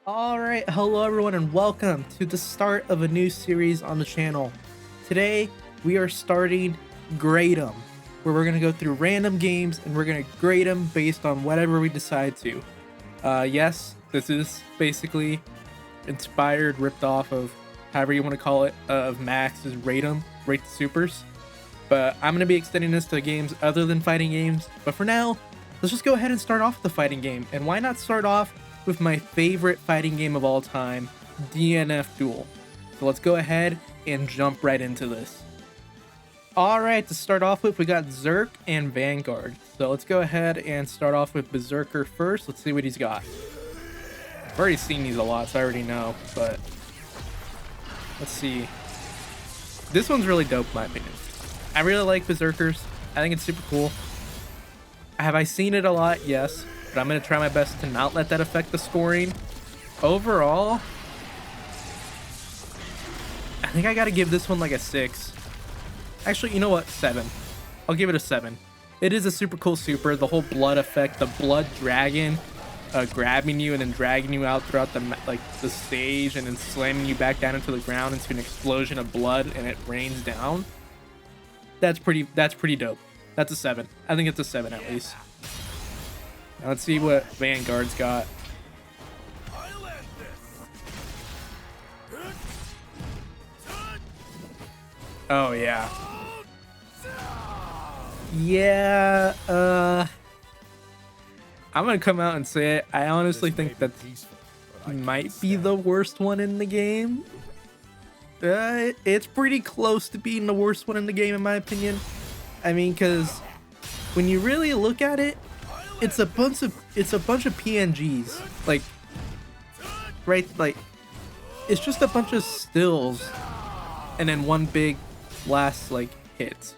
Alright, hello everyone and welcome to the start of a new series on the channel. Today, we are starting Grade 'em, where we're going to go through random games and we're going to grade them based on whatever we decide to. Yes, this is basically inspired, ripped off of, however you want to call it, of Max's Rate 'em, Rate the Supers. But I'm going to be extending this to games other than fighting games. But for now, let's just go ahead and start off with the fighting game. And why not start off with my favorite fighting game of all time, DNF Duel. So let's go ahead and jump right into this. Alright, to start off with, we got Zerk and Vanguard. So let's go ahead and start off with Berserker first. Let's see what he's got. I've already seen these a lot, so I already know, but let's see. This one's really dope in my opinion. I really like Berserkers. I think it's super cool. Have I seen it a lot? Yes. But I'm going to try my best to not let that affect the scoring. Overall, I think I got to give this one like a 6. Actually, you know what? 7. I'll give it a 7. It is a super cool super. The whole blood effect, the blood dragon grabbing you and then dragging you out throughout the stage and then slamming you back down into the ground into an explosion of blood and it rains down. That's pretty dope. That's a 7. I think it's a 7 at least. Now let's see what Vanguard's got. Oh yeah. Yeah, I'm gonna come out and say it. I honestly think that might be the worst one in the game. It's pretty close to being the worst one in the game in my opinion. I mean, because when you really look at it, it's a bunch of PNGs, like, right, like, it's just a bunch of stills and then one big last like hit.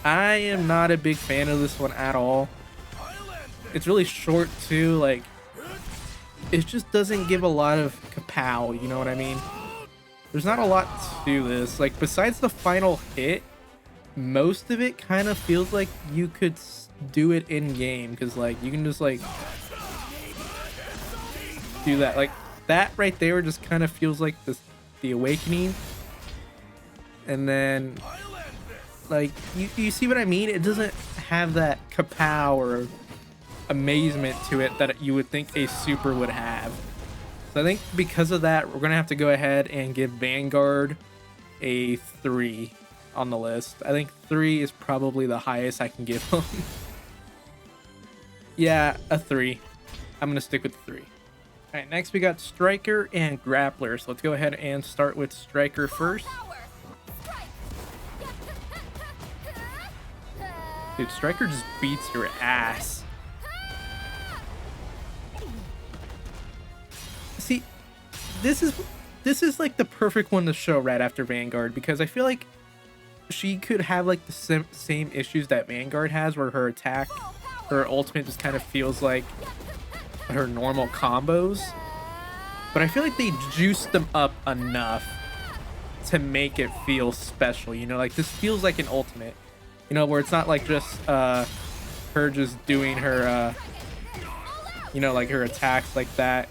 I am not a big fan of this one at all. It's really short too, like, it just doesn't give a lot of kapow, you know what I mean? There's not a lot to this, like, besides the final hit, most of it kind of feels like you could do it in game, because like you can just like do that, like that right there just kind of feels like the awakening, and then like you see what I mean? It doesn't have that kapow or amazement to it that you would think a super would have. So I think because of that, we're gonna have to go ahead and give Vanguard a 3 on the list. I think 3 is probably the highest I can give them. Yeah, a 3. I'm gonna stick with 3. All right, next we got Striker and Grappler. So let's go ahead and start with Striker first. Dude, Striker just beats your ass. See, this is like the perfect one to show right after Vanguard, because I feel like she could have like the same issues that Vanguard has, where her attack, her ultimate just kind of feels like her normal combos, but I feel like they juiced them up enough to make it feel special, you know, like this feels like an ultimate, you know, where it's not like just her just doing her you know, like her attacks like that,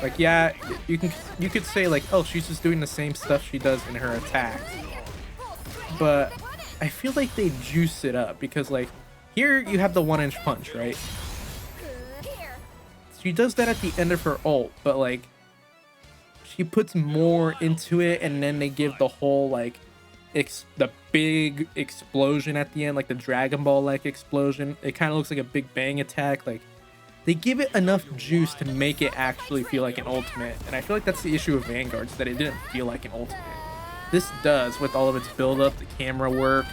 like, yeah, you could say like, oh, she's just doing the same stuff she does in her attacks, but I feel like they juice it up, because like here you have the 1-inch punch, right? She does that at the end of her ult, but like she puts more into it, and then they give the whole like the big explosion at the end, like the Dragon Ball like explosion. It kind of looks like a big bang attack. Like they give it enough juice to make it actually feel like an ultimate, and I feel like that's the issue with Vanguard, is that it didn't feel like an ultimate. This does, with all of its build up, the camera work.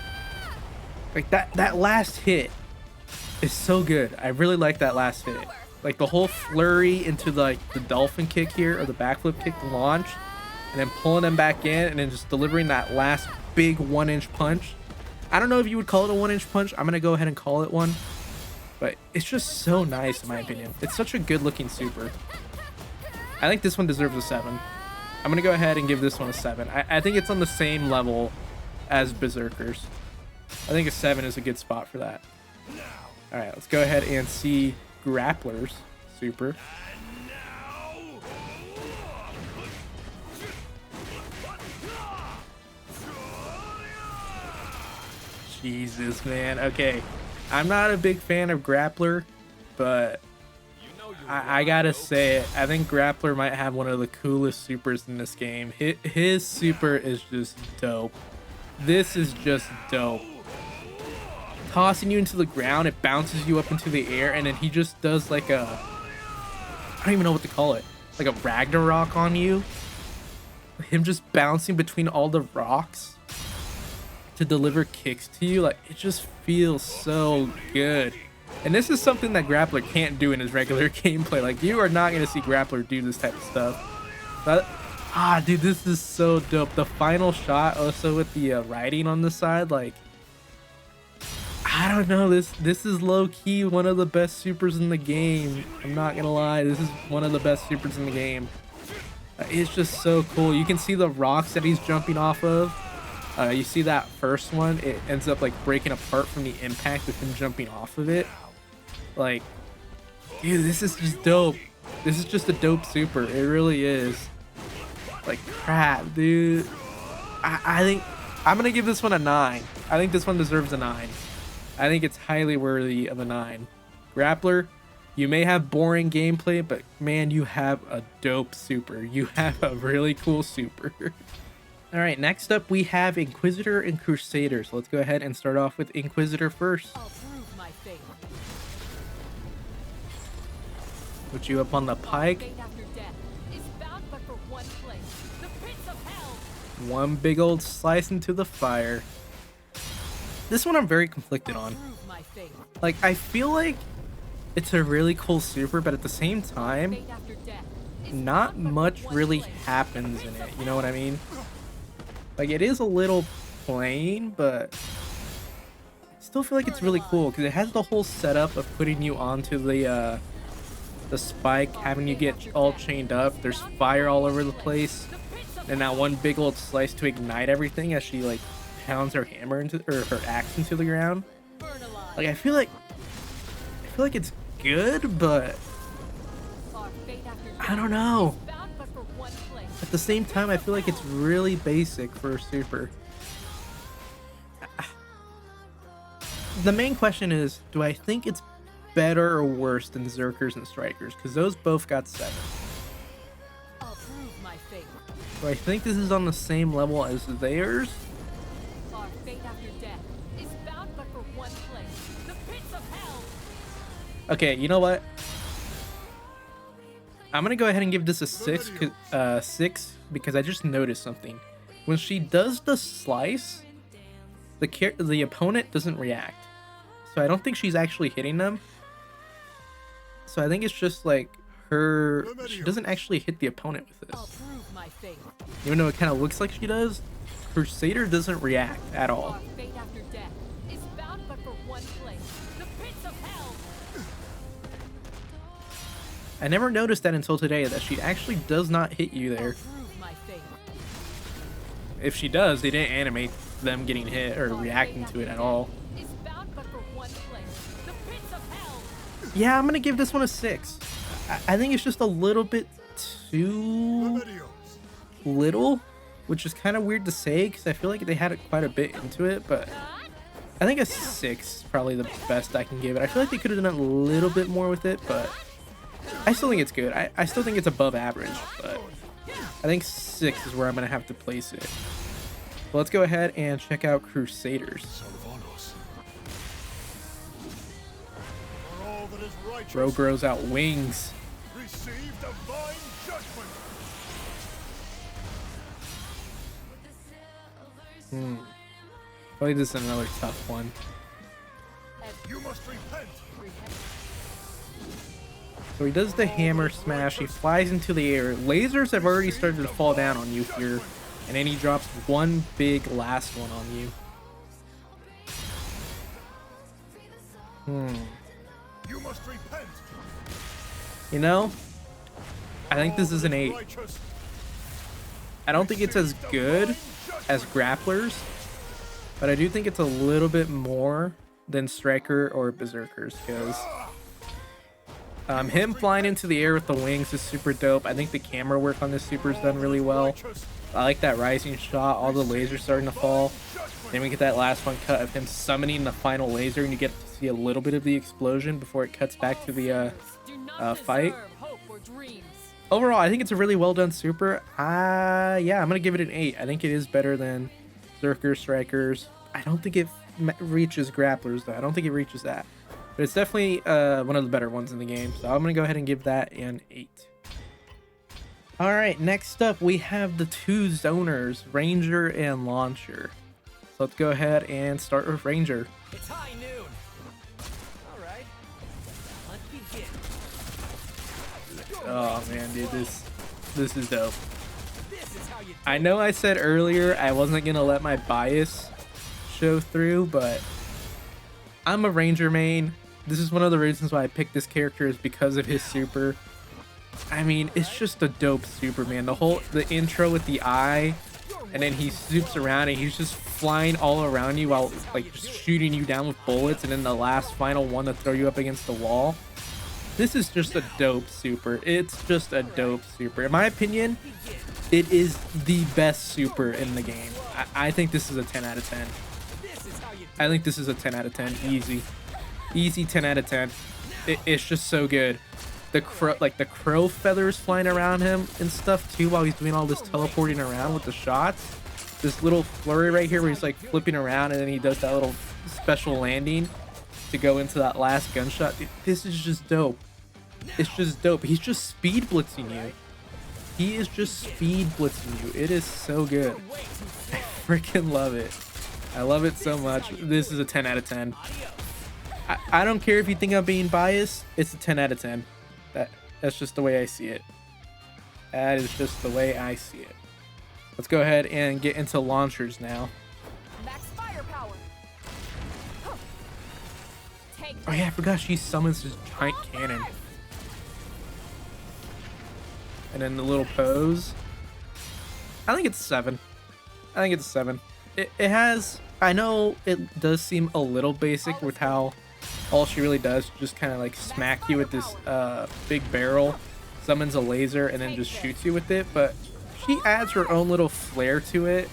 Like that last hit is so good. I really like that last hit. Like the whole flurry into like the dolphin kick here, or the backflip kick to launch, and then pulling them back in and then just delivering that last big 1-inch punch. I don't know if you would call it a 1-inch punch. I'm gonna go ahead and call it one. But it's just so nice in my opinion. It's such a good looking super. I think this one deserves a 7. I'm gonna go ahead and give this one a 7. I think it's on the same level as Berserkers. I think a 7 is a good spot for that. All right, let's go ahead and see Grappler's super. Jesus, man. Okay, I'm not a big fan of Grappler, but I gotta say it. I think Grappler might have one of the coolest supers in this game. His super is just dope. This is just dope. Tossing you into the ground, it bounces you up into the air, and then he just does like a, I don't even know what to call it, like a Ragnarok on you. Him just bouncing between all the rocks to deliver kicks to you, like it just feels so good. And this is something that Grappler can't do in his regular gameplay. Like, you are not gonna see Grappler do this type of stuff. But dude, this is so dope. The final shot also with the writing on the side, like, I don't know, this is low-key one of the best supers in the game. I'm not gonna lie, this is one of the best supers in the game. It's just so cool. You can see the rocks that he's jumping off of. You see that first one, it ends up like breaking apart from the impact of him jumping off of it. Like, dude, this is just dope. This is just a dope super. It really is. Like, crap, dude. I think I'm gonna give this one a 9. I think this one deserves a 9. I think it's highly worthy of a 9. Grappler, you may have boring gameplay, but man, you have a dope super. You have a really cool super. All right, next up we have Inquisitor and Crusader. So let's go ahead and start off with Inquisitor first. I'll prove my fate. Put you up on the pike. Fate after death is bound but for one place, the pits of hell. One big old slice into the fire. This one I'm very conflicted on. Prove my fate. Like, I feel like it's a really cool super, but at the same time, Fate after death is not bound but for much one really place, happens in it. You know what I mean? Like, it is a little plain, but I still feel like it's really cool because it has the whole setup of putting you onto the spike, having you get all chained up. There's fire all over the place, and that one big old slice to ignite everything as she like pounds her hammer into, or her axe into the ground. burn alive. Like, I feel like it's good, but Our fate after I don't know. death is bound but for one place. At the same time, I feel like it's really basic for a super. The main question is, do I think it's better or worse than Zerkers and Strikers? Because those both got 7. I'll prove my fate. Do I think this is on the same level as theirs? Our fate after death is bound but for one place, the pits of hell. Okay, you know what? I'm gonna go ahead and give this a 6, 6 because I just noticed something. When she does the slice, the opponent doesn't react, so I don't think she's actually hitting them. So I think it's just like she doesn't actually hit the opponent with I'll this, prove my fate. even though it kind of looks like she does. Crusader doesn't react at all. Our fate after death is bound but for one place, the pits of hell. I never noticed that until today, that she actually does not hit you there. Prove my fate. If she does, they didn't animate them getting hit or reacting to it at all. Is bound but for one place, the pits of hell. Yeah, I'm gonna give this one a 6. I think it's just a little bit too little, which is kind of weird to say because I feel like they had quite a bit into it, but I think a 6 is probably the best I can give it. I feel like they could have done a little bit more with it, but I still think it's good. I still think it's above average, but I think 6 is where I'm gonna have to place it. Well, let's go ahead and check out Crusaders. Bro grows out wings. Receive divine judgment. Probably this is another tough one. You must repent. So he does the hammer smash, he flies into the air. Lasers have already started to fall down on you here, and then he drops one big last one on you. You must repent. You know, I think this is an 8. Righteous. I don't think it's as good as Grapplers, but I do think it's a little bit more than Striker or Berserkers, because Him flying into the air with the wings is super dope. I think the camera work on this super is done really well. I like that rising shot, all the lasers starting to fall. Then we get that last one cut of him summoning the final laser, and you get to see a little bit of the explosion before it cuts back to the fight. Overall, I think it's a really well done super. Yeah, I'm gonna give it an 8. I think it is better than Zerker, Strikers. I don't think it reaches Grapplers though. I don't think it reaches that, but it's definitely one of the better ones in the game. So I'm gonna go ahead and give that an 8. All right, next up we have the two zoners, Ranger and Launcher. So let's go ahead and start with Ranger. It's high noon. All right, let's begin. Oh man, dude, this is dope. This is how you I know I said earlier I wasn't gonna let my bias show through, but I'm a Ranger main. This is one of the reasons why I picked this character, is because of his super. I mean, it's just a dope super, man. The intro with the eye, and then he zoops around and he's just flying all around you while like just shooting you down with bullets, and then the last final one to throw you up against the wall. This is just a dope super. It's just a dope super. In my opinion, it is the best super in the game. I think this is a 10 out of 10. I think this is a 10 out of 10. Easy 10 out of 10. It's just so good. The crow feathers flying around him and stuff too while he's doing all this teleporting around with the shots. This little flurry right here where he's like flipping around, and then he does that little special landing to go into that last gunshot. Dude, this is just dope. It's just dope. He's just speed blitzing you. He is just speed blitzing you. It is so good. I freaking love it. I love it so much. This is a 10 out of 10. I don't care if you think I'm being biased. It's a 10 out of 10. That's just the way I see it. That is just the way I see it. Let's go ahead and get into launchers now. Max firepower. Take Oh yeah, I forgot she summons this giant cannon. And then the little pose. I think it's 7. I think it's a 7. It has, I know it does seem a little basic with how all she really does is just kind of like smack you with this big barrel, summons a laser, and then just shoots you with it, but she adds her own little flair to it.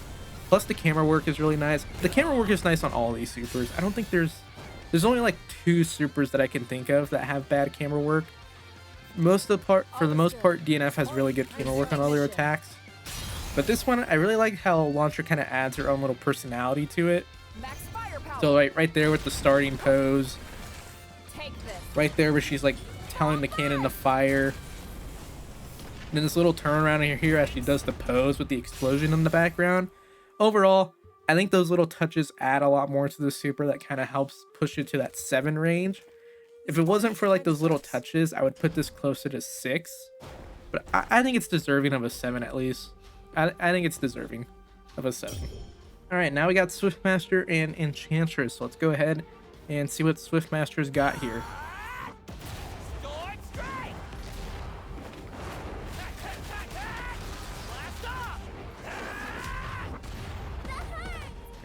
Plus the camera work is really nice. The camera work is nice on all these supers. I don't think there's only like 2 supers that I can think of that have bad camera work. For the most part, DNF has really good camera work on all their attacks. But this one, I really like how Launcher kind of adds her own little personality to it. max firepower. So right there with the starting pose, Take this. right there where she's like telling the cannon to fire. And then this little turnaround here as she does the pose with the explosion in the background. Overall, I think those little touches add a lot more to the super that kind of helps push it to that 7 range. If it wasn't for like those little touches, I would put this closer to 6. But I think it's deserving of a 7 at least. I think it's deserving of a 7. All right, now we got Swiftmaster and Enchantress. So let's go ahead and see what Swiftmaster's got here.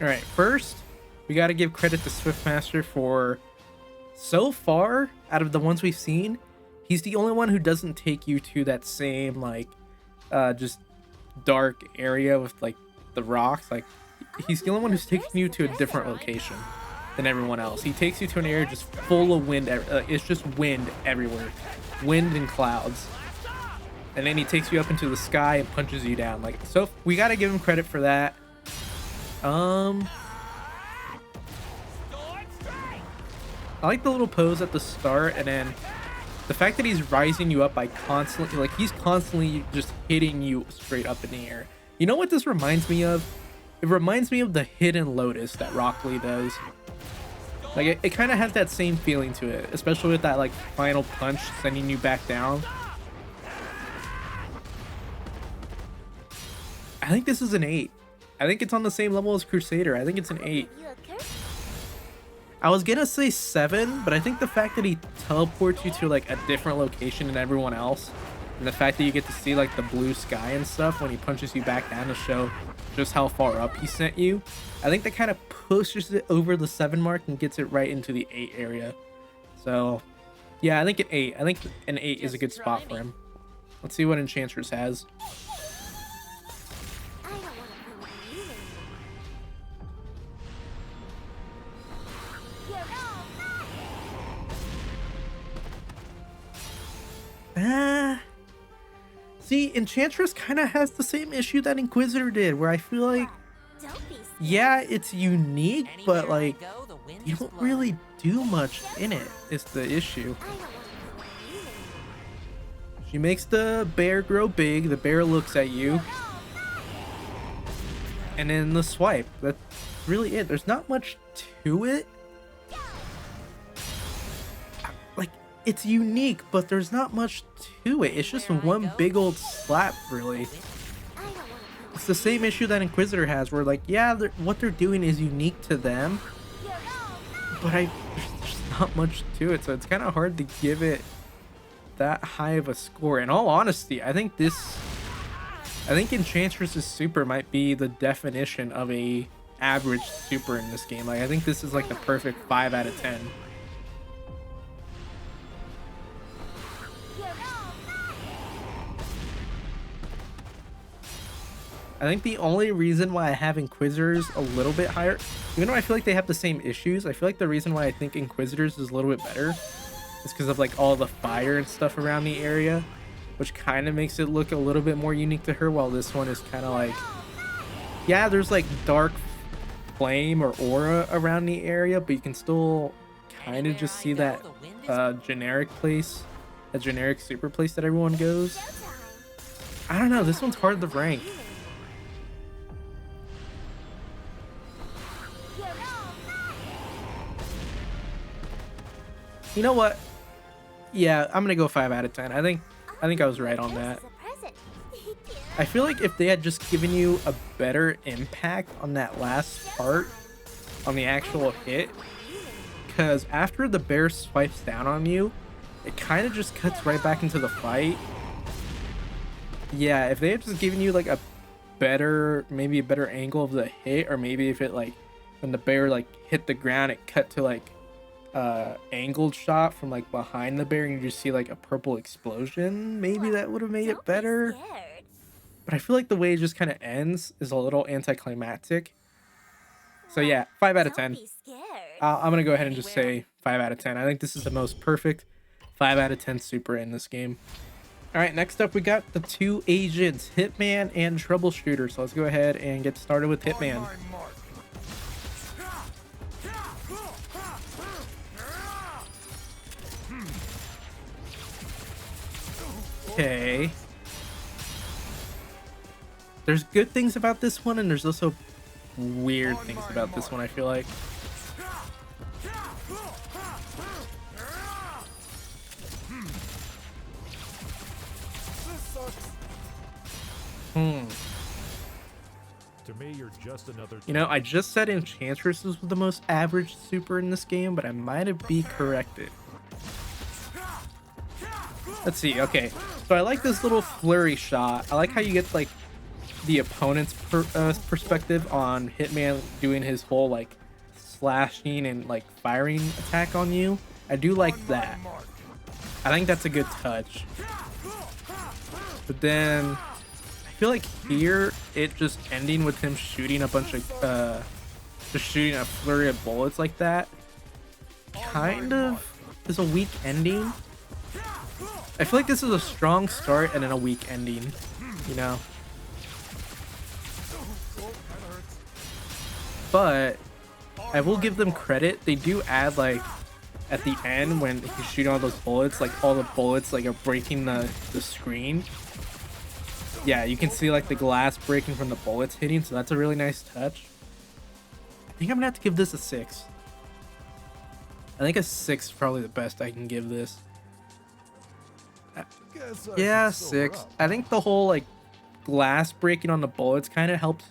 All right, first, we got to give credit to Swiftmaster for, so far, out of the ones we've seen, he's the only one who doesn't take you to that same, like, just dark area with, like, the rocks. Like, he's the only one who's taking you to a different location than everyone else. He takes you to an area just full of wind. It's just wind everywhere. Wind and clouds. And then he takes you up into the sky and punches you down. Like, so we got to give him credit for that. I like the little pose at the start, and then the fact that he's rising you up by constantly, like, he's constantly just hitting you straight up in the air. You know what this reminds me of? It reminds me of the Hidden Lotus that Rock Lee does. Like, it kind of has that same feeling to it, especially with that, like, final punch sending you back down. I think this is an 8. I think it's on the same level as Crusader. I think it's an 8. I was gonna say 7, but I think the fact that he teleports you to like a different location than everyone else, and the fact that you get to see like the blue sky and stuff when he punches you back down to show just how far up he sent you, I think that kind of pushes it over the 7 mark and gets it right into the 8 area. So Yeah, I think an 8. I think an 8 is a good spot for him. Let's see what Enchantress has. I don't want to play with you anymore. See, Enchantress kind of has the same issue that Inquisitor did, where I feel like, Don't be scared. yeah, it's unique, but Anywhere I like, go, the wind you is don't blowing. really do much in it. It's the issue. I don't want to play with you anymore. She makes the bear grow big. The bear looks at you, and then the swipe. That's really it. There's not much to it. Like, it's unique, but there's not much to it. It's just one big old slap, really. I don't want to play with It's the same issue that Inquisitor has, where like, yeah, what they're doing is unique to them, but there's not much to it, so it's kind of hard to give it that high of a score. In all honesty, I think Enchantress's super might be the definition of a average super in this game. Like, I think this is like the perfect 5 out of 10. I think the only reason why I have Inquisitors a little bit higher, even though I feel like they have the same issues, I feel like the reason why I think Inquisitors is a little bit better is because of like all the fire and stuff around the area, which kind of makes it look a little bit more unique to her, while this one is kind of like, yeah, there's like dark flame or aura around the area, but you can still kind of just see that generic place, a generic super place that everyone goes. I don't know, this one's hard to rank. You know what? Yeah, I'm gonna go 5 out of 10. I think I was right on that. this as a present. Thank you. I feel like if they had just given you a better impact on that last part, on the actual hit, because after the bear swipes down on you, it kind of just cuts right back into the fight. Yeah, if they had just given you like a better, maybe a better angle of the hit, or maybe if it like, when the bear like hit the ground, it cut to like angled shot from like behind the bear and you just see like a purple explosion, maybe that would have made it Don't be better. scared. But I feel like the way it just kind of ends is a little anticlimactic. So yeah, 5 out of 10. Don't be scared. I'm gonna go ahead and just say 5 out of 10. I think this is the most perfect 5 out of 10 super in this game. All right, next up we got the 2 agents, Hitman and Troubleshooter. So let's go ahead and get started with Hitman. On my mark. Okay. There's good things about this one, and there's also weird things about this one, I feel like. This sucks. To me, you're just another. You know, I just said Enchantress was the most average super in this game, but I might have be corrected. Let's see, okay. So I like this little flurry shot. I like how you get like the opponent's perspective on Hitman doing his whole like slashing and like firing attack on you. I do like that. I think that's a good touch. But then I feel like here it just ending with him shooting a bunch of just shooting a flurry of bullets like that kind of is a weak ending. I feel like this is a strong start and then a weak ending, you know? But I will give them credit. They do add like at the end when he's shooting all those bullets, like all the bullets like are breaking the screen. Yeah, you can see like the glass breaking from the bullets hitting, so that's a really nice touch. I think I'm gonna have to give this a 6. I think a 6 is probably the best I can give this. Guess I Yeah, should sober 6. up. I think the whole like glass breaking on the bullets kind of helps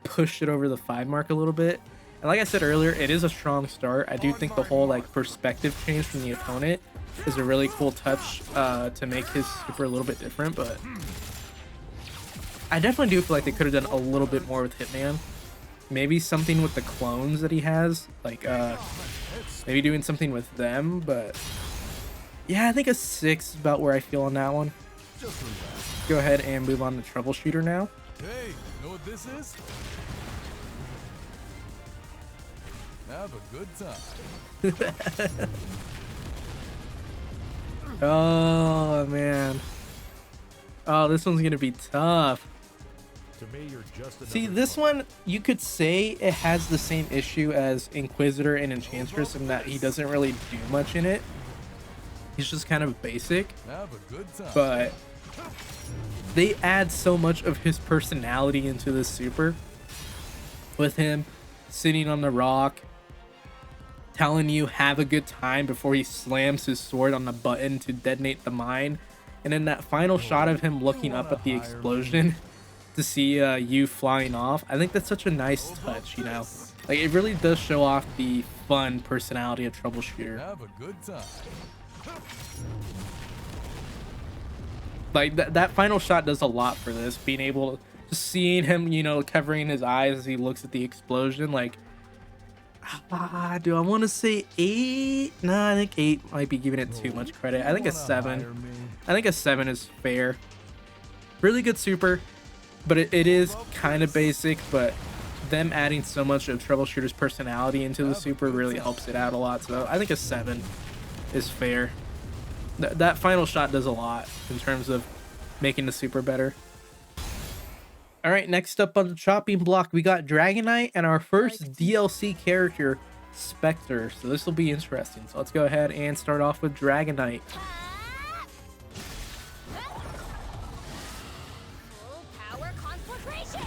push it over the 5 mark a little bit. And like I said earlier, it is a strong start. I do think the whole like perspective change from the opponent is a really cool touch to make his super a little bit different, but I definitely do feel like they could have done a little bit more with Hitman. Maybe something with the clones that he has, like maybe doing something with them, but Yeah, I think a 6 is about where I feel on that one. Just relax. Go ahead and move on to troubleshooter now. Hey, you know what this is? Have a good time. Oh man. Oh, this one's gonna be tough. To me, you're just another See, this player. one, you could say it has the same issue as Inquisitor and Enchantress in that he doesn't really do much in it. He's just kind of basic, Have a good time. but they add so much of his personality into this super. With him sitting on the rock, telling you have a good time before he slams his sword on the button to detonate the mine. And then that final shot of him looking up at the explosion to see you flying off. I think that's such a nice touch, you know? Like, it really does show off the fun personality of Troubleshooter. Have a good time. Like, that final shot does a lot for this. Being able to, just seeing him, you know, covering his eyes as he looks at the explosion. Like, do I want to say 8? No, I think 8 might be giving it too much credit. I think a 7. I think a 7 is fair. Really good super, but it is kind of basic, but them adding so much of Troubleshooter's personality into the super really helps it out a lot. So I think a 7 is fair. That final shot does a lot in terms of making the super better. All right, next up on the chopping block, we got Dragonite and our first DLC character, Spectre. So this will be interesting. So let's go ahead and start off with Dragonite. Full power conflagration.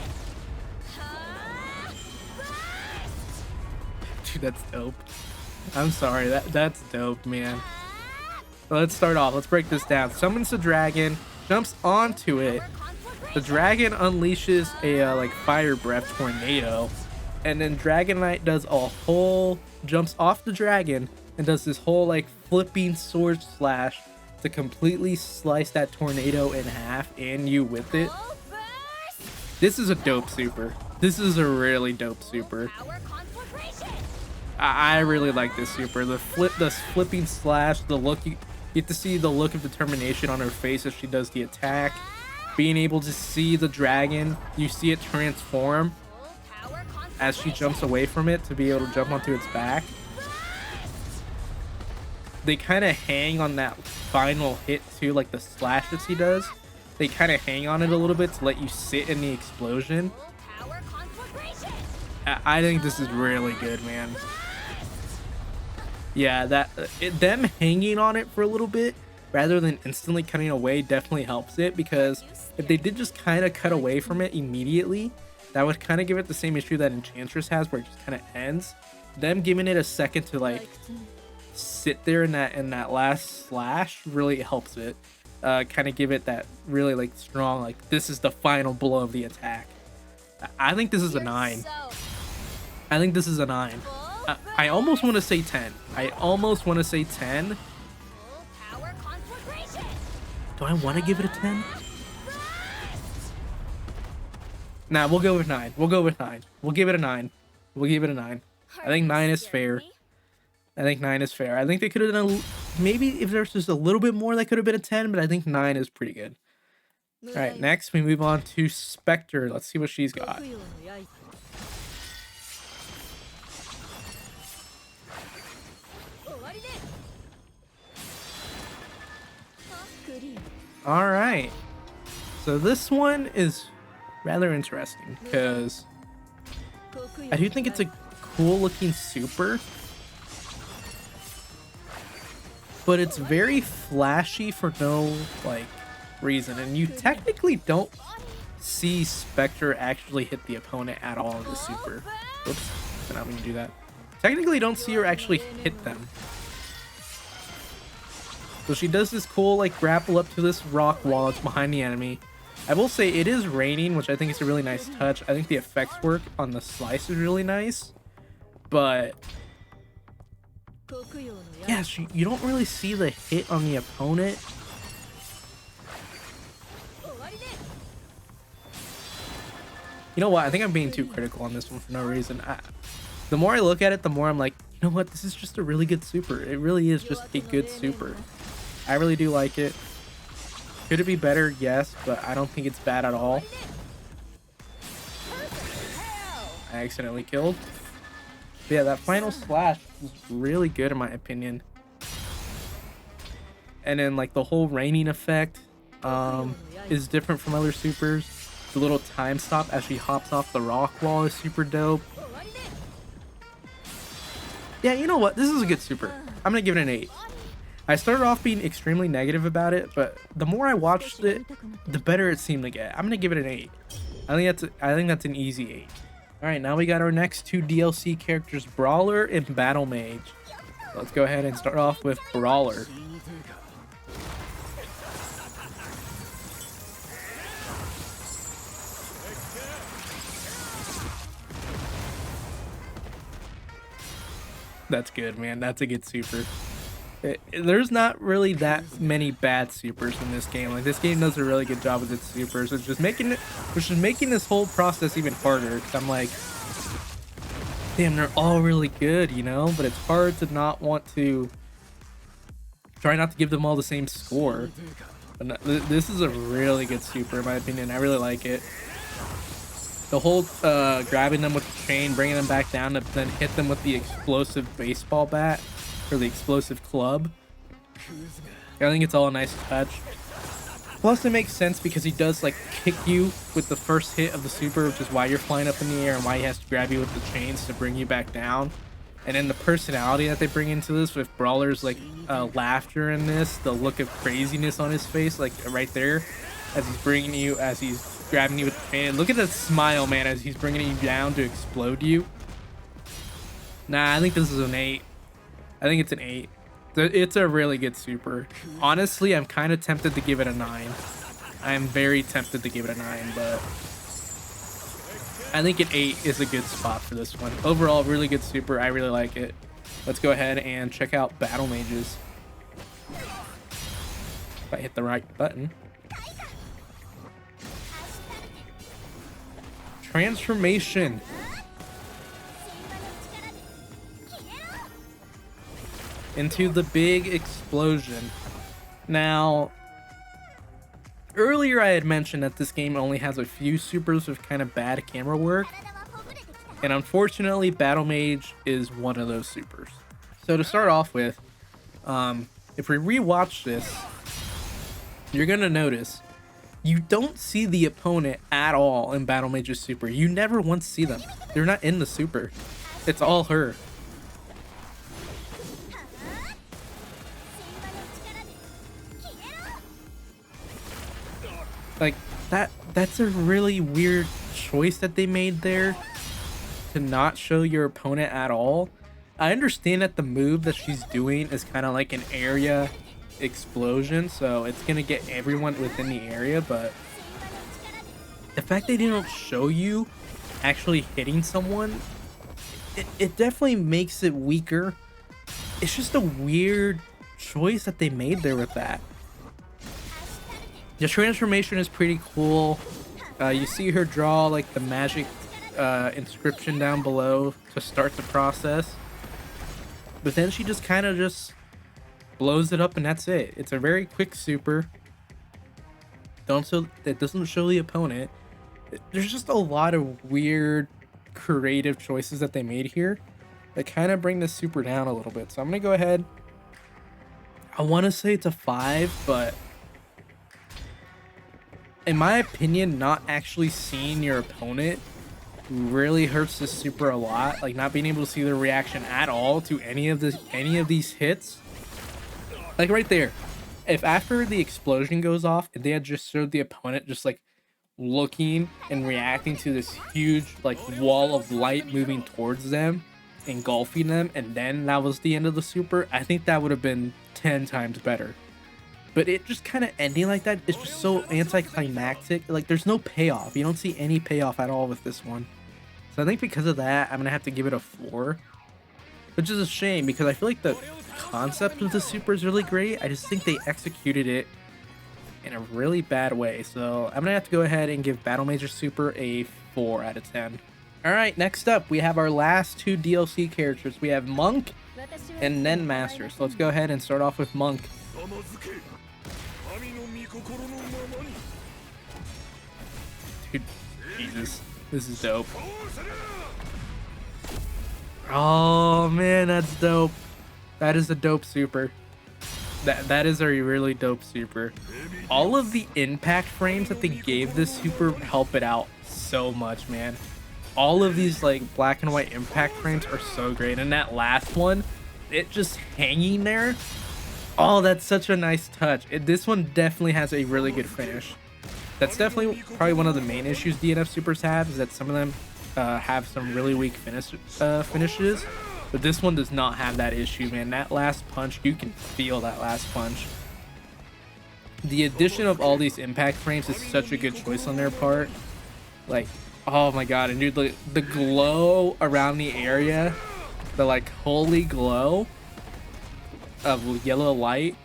Dude, that's dope. I'm sorry, that's dope, man. So let's start off. Let's break this down. Summons the dragon, jumps onto it. The dragon unleashes a like fire breath tornado, and then Dragonite does a whole jumps off the dragon and does this whole like flipping sword slash to completely slice that tornado in half and you with it. This is a dope super. This is a really dope super. I really like this super. The flipping slash, the look, you get to see the look of determination on her face as she does the attack. Being able to see the dragon, you see it transform as she jumps away from it to be able to jump onto its back. They kind of hang on that final hit too, like the slash that she does. They kind of hang on it a little bit to let you sit in the explosion. I think this is really good, man. Yeah, them hanging on it for a little bit rather than instantly cutting away definitely helps it, because if they did just kind of cut away from it immediately, that would kind of give it the same issue that Enchantress has, where it just kind of ends. Them giving it a second to like sit there in that last slash really helps it. Kind of give it that really like strong, like this is the final blow of the attack. I think this is a 9. I think this is a 9. I almost want to say 10. I almost want to say 10. Do I want to give it a 10? Nah, we'll go with 9. We'll go with 9. We'll give it a 9. We'll give it a 9. I think 9 is fair. I think 9 is fair. I think they could have done maybe if there's just a little bit more, that could have been a 10, but I think 9 is pretty good. All right, next we move on to Spectre. Let's see what she's got. All right, so this one is rather interesting because I do think it's a cool looking super, but it's very flashy for no like reason, and you technically don't see Spectre actually hit the opponent at all in the super. Oops, I'm not going to do that. Technically, you don't see her actually hit them. So she does this cool like grapple up to this rock wall that's behind the enemy. I will say it is raining, which I think is a really nice touch. I think the effects work on the slice is really nice, but yeah, you don't really see the hit on the opponent. You know what? I think I'm being too critical on this one for no reason. The more I look at it, the more I'm like, you know what? This is just a really good super. It really is just a good super. I really do like it. Could it be better? Yes, but I don't think it's bad at all. I accidentally killed. But yeah, that final slash was really good in my opinion. And then like the whole raining effect is different from other supers. The little time stop as she hops off the rock wall is super dope. Yeah, you know what? This is a good super. I'm gonna give it an 8. I started off being extremely negative about it, but the more I watched it, the better it seemed to get. I'm gonna give it an 8. I think that's an easy 8. All right, now we got our next 2 DLC characters, Brawler and Battle Mage. Let's go ahead and start off with Brawler. That's good, man. That's a good super. There's not really that many bad supers in this game. Like, this game does a really good job with its supers. It's just making this whole process even harder. Cause I'm like, damn, they're all really good, you know. But it's hard to not want to try not to give them all the same score. But this is a really good super, in my opinion. I really like it. The whole grabbing them with the chain, bringing them back down, to then hit them with the explosive baseball bat. Or the explosive club. I think it's all a nice touch. Plus it makes sense because he does like kick you with the first hit of the super, which is why you're flying up in the air and why he has to grab you with the chains to bring you back down. And then the personality that they bring into this with Brawler's like laughter in this, the look of craziness on his face, like right there, as he's grabbing you with the chain. Look at that smile, man, as he's bringing you down to explode you. Nah, I think this is an 8. I think it's an 8. It's a really good super. Honestly, I'm kind of tempted to give it a 9. I am very tempted to give it a 9, but I think an 8 is a good spot for this one. Overall, really good super. I really like it. Let's go ahead and check out Battle Mages. If I hit the right button. Transformation. Into the big explosion. Now, earlier I had mentioned that this game only has a few supers with kind of bad camera work, and unfortunately Battle Mage is one of those supers. So to start off with, if we rewatch this, you're gonna notice you don't see the opponent at all in Battle Mage's super. You never once see them. They're not in the super. It's all her. Like, that's a really weird choice that they made there, to not show your opponent at all. I understand that the move that she's doing is kind of like an area explosion, so it's gonna get everyone within the area, but the fact they didn't show you actually hitting someone, it definitely makes it weaker. It's just a weird choice that they made there with that. The transformation is pretty cool. You see her draw like the magic inscription down below to start the process, but then she just kind of just blows it up and that's it. It's a very quick super. It doesn't show the opponent. There's just a lot of weird creative choices that they made here that kind of bring the super down a little bit. So I'm gonna go ahead. I want to say it's a 5, but in my opinion, not actually seeing your opponent really hurts the super a lot. Like, not being able to see the reaction at all to any of these hits. Like right there, if after the explosion goes off, if they had just showed the opponent just like looking and reacting to this huge like wall of light moving towards them, engulfing them, and then that was the end of the super, I think that would have been 10 times better. But it just kind of ending like that is just so anticlimactic. Like, there's no payoff. You don't see any payoff at all with this one. So I think because of that, I'm gonna have to give it a 4, which is a shame because I feel like the concept of the super is really great. I just think they executed it in a really bad way. So I'm gonna have to go ahead and give Battle Mage Super a 4 out of 10. All right, next up we have our last 2 DLC characters. We have Monk and then Master. So let's go ahead and start off with Monk. Dude, Jesus, this is dope. Oh man, that's dope. That is a dope super. That is a really dope super. All of the impact frames that they gave this super help it out so much, man. All of these like black and white impact frames are so great, and that last one, it just hanging there. Oh, that's such a nice touch. This one definitely has a really good finish. That's definitely probably one of the main issues DNF supers have, is that some of them have some really weak finishes, but this one does not have that issue, man. That last punch, you can feel that last punch. The addition of all these impact frames is such a good choice on their part. Like, oh my god, and dude, the glow around the area, the like holy glow of yellow light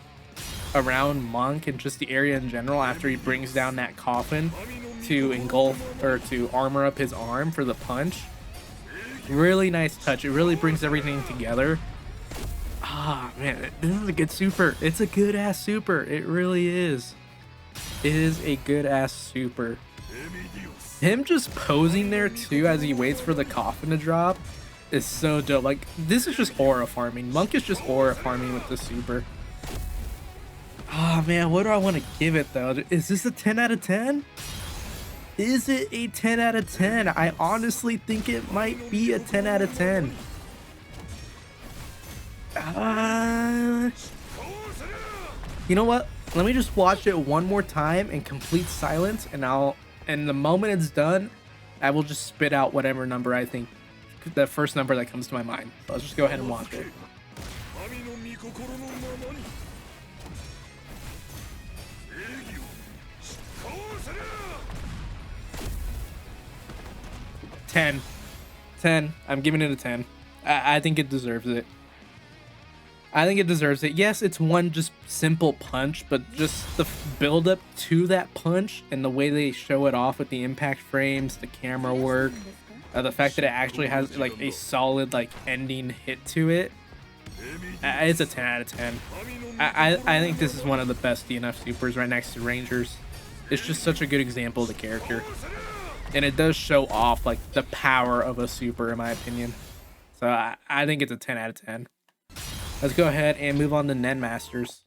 around Monk and just the area in general after he brings down that coffin to engulf or to armor up his arm for the punch. Really nice touch. It really brings everything together. Ah, man, this is a good super. It's a good ass super. It really is. It is a good ass super. Him just posing there too as he waits for the coffin to drop is so dope. Like, this is just aura farming. Monk is just aura farming with the super. Oh man, what do I want to give it though? Is this a 10 out of 10? Is it a 10 out of 10? I honestly think it might be a 10 out of 10. You know what? Let me just watch it one more time in complete silence, and the moment it's done, I will just spit out whatever number I think, the first number that comes to my mind. So let's just go ahead and watch it. 10. 10. I'm giving it a 10. I think it deserves it. I think it deserves it. Yes, it's one just simple punch, but just the build up to that punch and the way they show it off with the impact frames, the camera work, the fact that it actually has like a solid like ending hit to it. It's a 10 out of 10. I think this is one of the best DNF supers right next to Rangers. It's just such a good example of the character. And it does show off like the power of a super, in my opinion. So I think it's a 10 out of 10. Let's go ahead and move on to Nen Masters.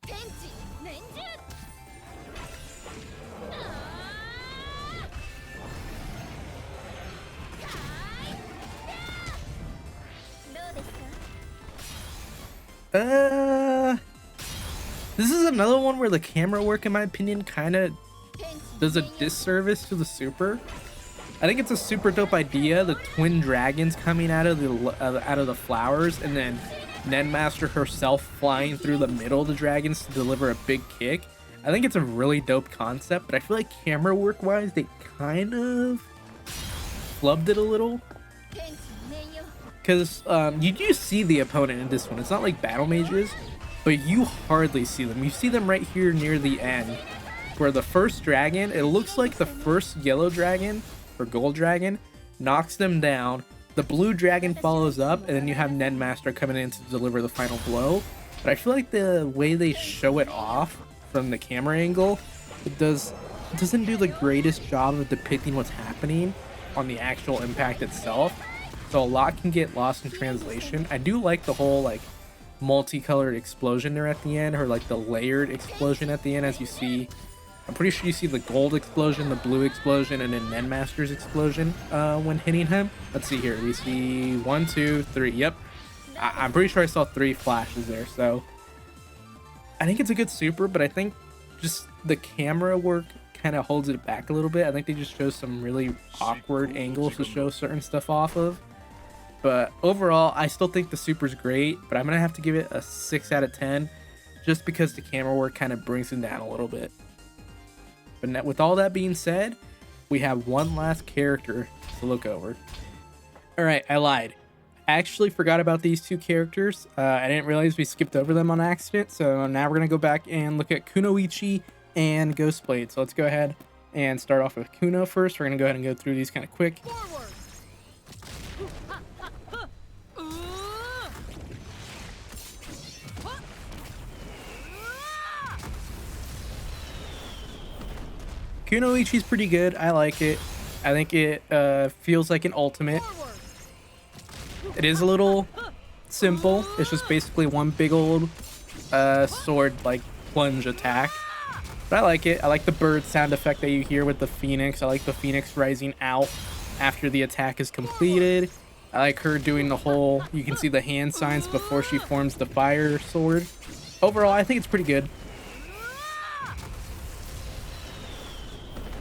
This is another one where the camera work, in my opinion, kind of does a disservice to the super. I think it's a super dope idea, the twin dragons coming out of the flowers, and then Nen Master herself flying through the middle of the dragons to deliver a big kick. I think it's a really dope concept, but I feel like camera work wise, they kind of flubbed it a little. Because you do see the opponent in this one. It's not like battle mages, but you hardly see them. You see them right here near the end, where the first dragon, it looks like the first yellow dragon or gold dragon knocks them down. The blue dragon follows up, and then you have Nen Master coming in to deliver the final blow. But I feel like the way they show it off from the camera angle, it doesn't do the greatest job of depicting what's happening on the actual impact itself. So a lot can get lost in translation. I do like the whole like multicolored explosion there at the end, or like the layered explosion at the end, as you see. I'm pretty sure you see the gold explosion, the blue explosion, and then Nen Master's explosion when hitting him. Let's see here. We see 1, 2, 3. Yep. I'm pretty sure I saw 3 flashes there. So I think it's a good super, but I think just the camera work kind of holds it back a little bit. I think they just show some really awkward angles to show certain stuff off of. But overall, I still think the super's great, but I'm going to have to give it a 6 out of 10 just because the camera work kind of brings it down a little bit. But with all that being said, we have one last character to look over. All right, I lied. I actually forgot about these 2 characters. I didn't realize we skipped over them on accident. So now we're going to go back and look at Kunoichi and Ghostblade. So let's go ahead and start off with Kuno first. We're going to go ahead and go through these kind of quick. Forward. Kunoichi's pretty good. I like it. I think it feels like an ultimate. It is a little simple. It's just basically one big old sword like plunge attack. But I like it. I like the bird sound effect that you hear with the phoenix. I like the phoenix rising out after the attack is completed. I like her doing the whole, you can see the hand signs before she forms the fire sword. Overall, I think it's pretty good.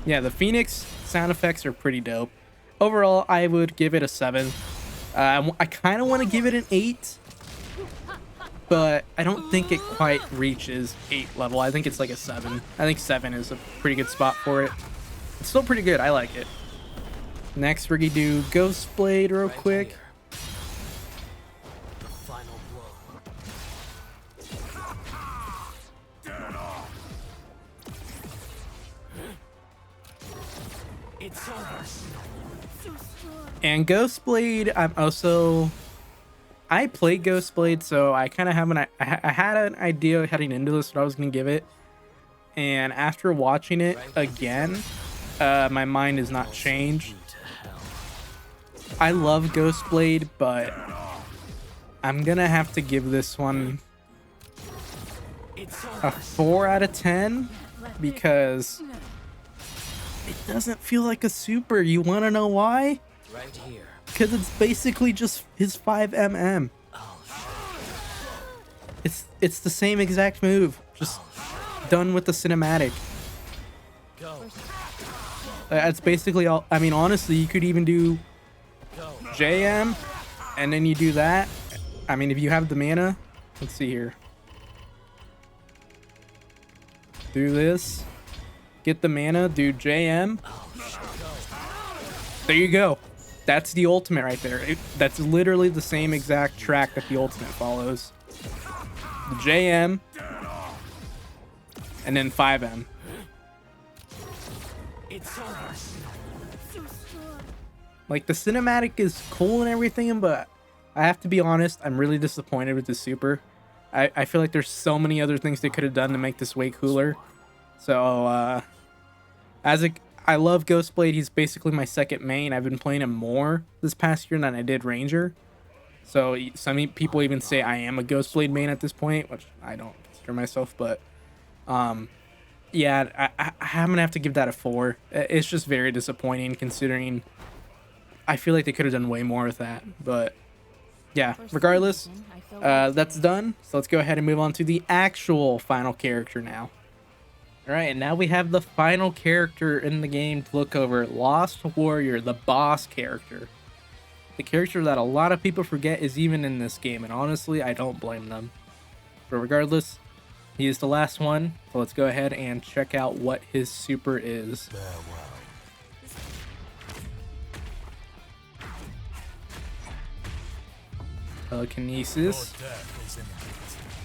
Yeah, the phoenix sound effects are pretty dope. Overall, I would give it a 7. I kind of want to give it an 8, but I don't think it quite reaches 8 level. I think it's like a 7. I think 7 is a pretty good spot for it. It's still pretty good. I like it. Next, we're gonna do Ghost Blade real quick. Here. The final blow. It's over. And Ghost Blade, I played Ghost Blade, so I kind of have I had an idea heading into this what I was gonna give it. And after watching it again, my mind has not changed. I love Ghost Blade, but I'm gonna have to give this one a 4 out of 10 because it doesn't feel like a super. You want to know why? Right here. Because it's basically just his 5mm. It's the same exact move, just done with the cinematic. Go. That's basically all. I mean, honestly, you could even do JM, and then you do that. I mean, if you have the mana, let's see here. Do this. Get the mana, do JM. There you go. That's the ultimate right there. That's literally the same exact track that the ultimate follows. The JM, and then 5M. It's over. Like, the cinematic is cool and everything, but I have to be honest, I'm really disappointed with the super. I feel like there's so many other things they could have done to make this way cooler. So, I love Ghost Blade. He's basically my second main. I've been playing him more this past year than I did Ranger. So some people even say I am a Ghost Blade main at this point, which I don't consider myself. But yeah, I'm gonna have to give that a 4. It's just very disappointing considering I feel like they could have done way more with that. But yeah, regardless, that's done. So let's go ahead and move on to the actual final character now. Alright, and now we have the final character in the game to look over, Lost Warrior, the boss character. The character that a lot of people forget is even in this game, and honestly, I don't blame them. But regardless, he is the last one, so let's go ahead and check out what his super is. Telekinesis.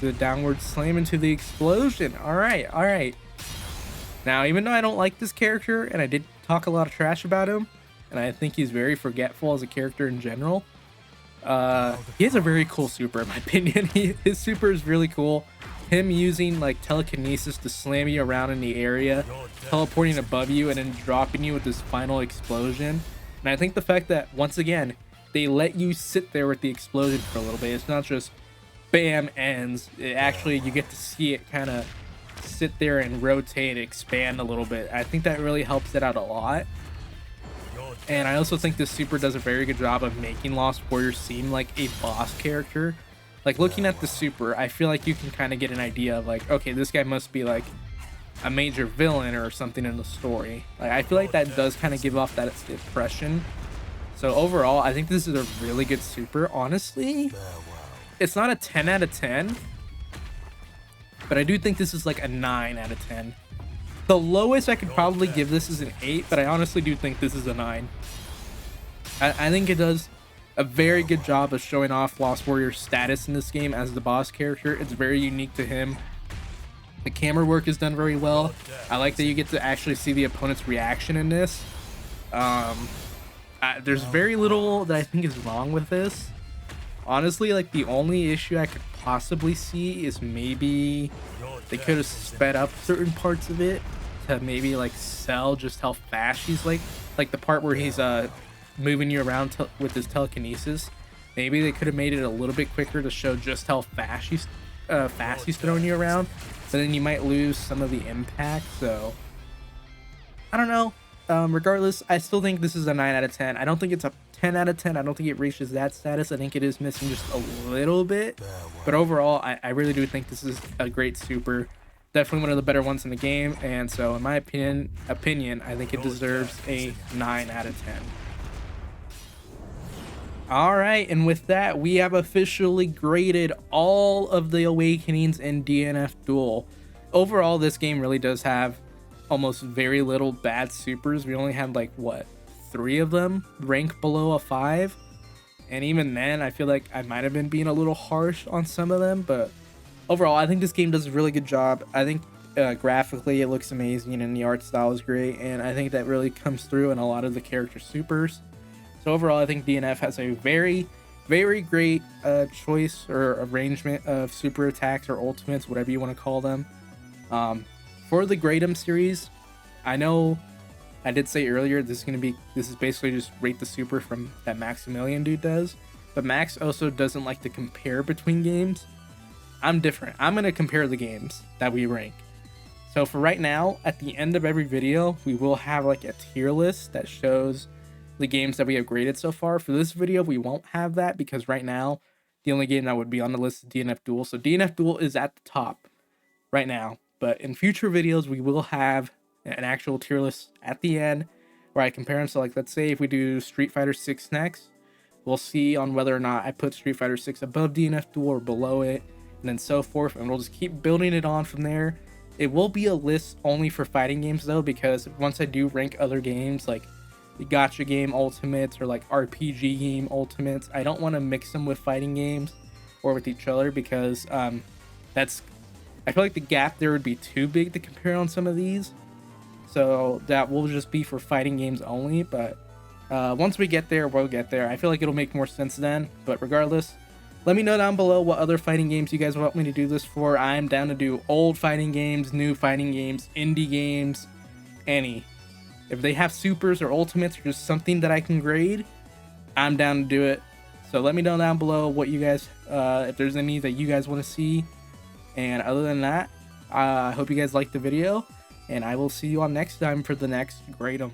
The downward slam into the explosion. Alright, alright. Now, even though I don't like this character, and I did talk a lot of trash about him, and I think he's very forgetful as a character in general, he has a very cool super, in my opinion. His super is really cool. Him using, like, telekinesis to slam you around in the area, teleporting above you, and then dropping you with this final explosion. And I think the fact that, once again, they let you sit there with the explosion for a little bit. It's not just, bam, ends. Actually, you get to see it kind of sit there and rotate, expand a little bit. I think that really helps it out a lot. And I also think this super does a very good job of making Lost Warrior seem like a boss character. Like, looking at the super, I feel like you can kind of get an idea of, like, okay, this guy must be like a major villain or something in the story. Like, I feel like that does kind of give off that impression. So overall, I think this is a really good super. Honestly, it's not a 10 out of 10, but I do think this is like a 9 out of 10. The lowest I could probably give this is an 8, but I honestly do think this is a 9. I think it does a very good job of showing off Lost Warrior's status in this game as the boss character. It's very unique to him. The camera work is done very well. I like that you get to actually see the opponent's reaction in this. There's very little that I think is wrong with this. Honestly, like, the only issue I could possibly see is maybe they could have sped up certain parts of it to maybe like sell just how fast she's like the part where he's moving you around with his telekinesis. Maybe they could have made it a little bit quicker to show just how fast he's throwing you around, but then you might lose some of the impact. So I don't know. Regardless, I still think this is a 9 out of 10. I don't think it's a 10 out of 10. I don't think it reaches that status. I think it is missing just a little bit, but overall I really do think this is a great super, definitely one of the better ones in the game. And so in my opinion I think it deserves a 9 out of 10. All right, and with that, we have officially graded all of the awakenings in DNF Duel. Overall, this game really does have almost very little bad supers. We only had like what, 3 of them rank below a 5, and even then I feel like I might have been being a little harsh on some of them. But overall, I think this game does a really good job. I think graphically it looks amazing and the art style is great, and I think that really comes through in a lot of the character supers. So overall, I think DNF has a very, very great choice or arrangement of super attacks or ultimates, whatever you want to call them. For the Grade 'em series, I know I did say earlier this is basically just rate the super from that Maximilian dude does, but Max also doesn't like to compare between games. I'm different. I'm gonna compare the games that we rank. So for right now, at the end of every video, we will have like a tier list that shows the games that we have graded so far. For this video, we won't have that because right now the only game that would be on the list is DNF Duel. So DNF Duel is at the top right now, but in future videos we will have an actual tier list at the end where I compare them. So like, let's say if we do Street Fighter 6 next, we'll see on whether or not I put Street Fighter 6 above DNF Duel or below it, and then so forth, and we'll just keep building it on from there. It will be a list only for fighting games though, because once I do rank other games like the gacha game ultimates or like RPG game ultimates, I don't want to mix them with fighting games or with each other, because I feel like the gap there would be too big to compare on some of these. So that will just be for fighting games only. But once we get there, we'll get there. I feel like it'll make more sense then. But regardless, let me know down below what other fighting games you guys want me to do this for. I'm down to do old fighting games, new fighting games, indie games, any. If they have supers or ultimates or just something that I can grade, I'm down to do it. So let me know down below what you guys, if there's any that you guys want to see. And other than that, I hope you guys liked the video, and I will see you all next time for the next Grade 'em.